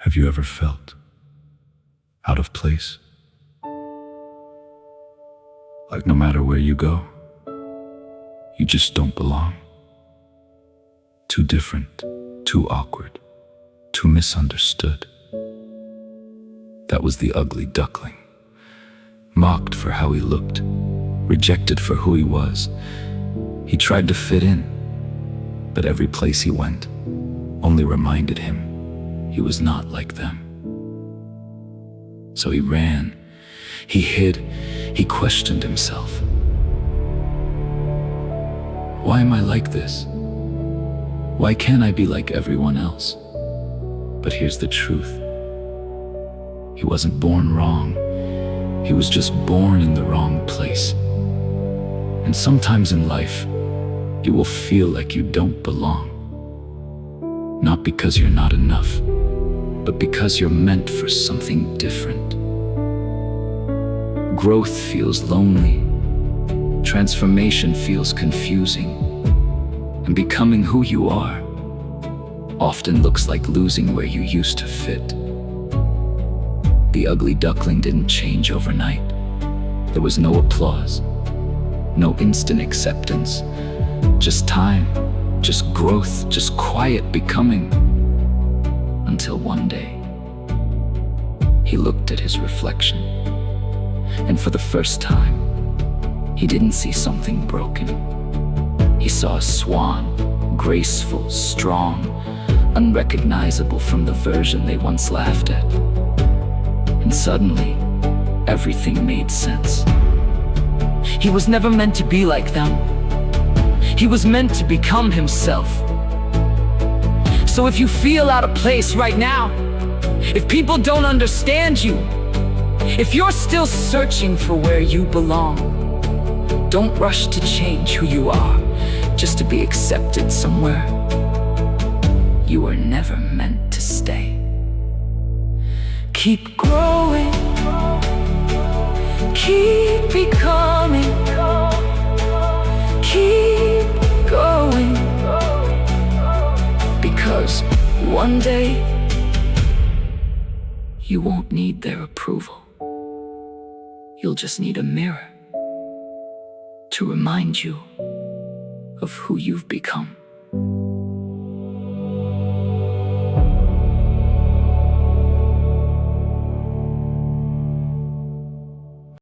Have you ever felt out of place? Like no matter where you go, you just don't belong. Too different, too awkward, too misunderstood. That was the ugly duckling. Mocked for how he looked, rejected for who he was. He tried to fit in, but every place he went only reminded him he was not like them. So he ran, he hid, he questioned himself. Why am I like this? Why can't I be like everyone else? But here's the truth. He wasn't born wrong. He was just born in the wrong place. And sometimes in life, you will feel like you don't belong. Not because you're not enough, but because you're meant for something different. Growth feels lonely. Transformation feels confusing. And becoming who you are often looks like losing where you used to fit. The ugly duckling didn't change overnight. There was no applause, no instant acceptance, just time, just growth, just quiet becoming. Until one day, he looked at his reflection, and for the first time, he didn't see something broken. He saw a swan, graceful, strong, unrecognizable from the version they once laughed at. And suddenly, everything made sense. He was never meant to be like them. He was meant to become himself. So if you feel out of place right now, if people don't understand you, if you're still searching for where you belong, don't rush to change who you are just to be accepted somewhere. You were never meant to stay. Keep growing, keep becoming, keep going, because one day you won't need their approval. You'll just need a mirror to remind you of who you've become.